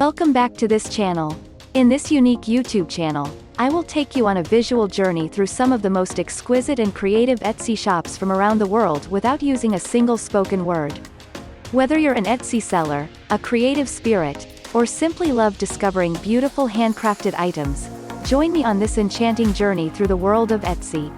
Welcome back to this channel. In this unique YouTube channel, I will take you on a visual journey through some of the most exquisite and creative Etsy shops from around the world without using a single spoken word. Whether you're an Etsy seller, a creative spirit, or simply love discovering beautiful handcrafted items, join me on this enchanting journey through the world of Etsy.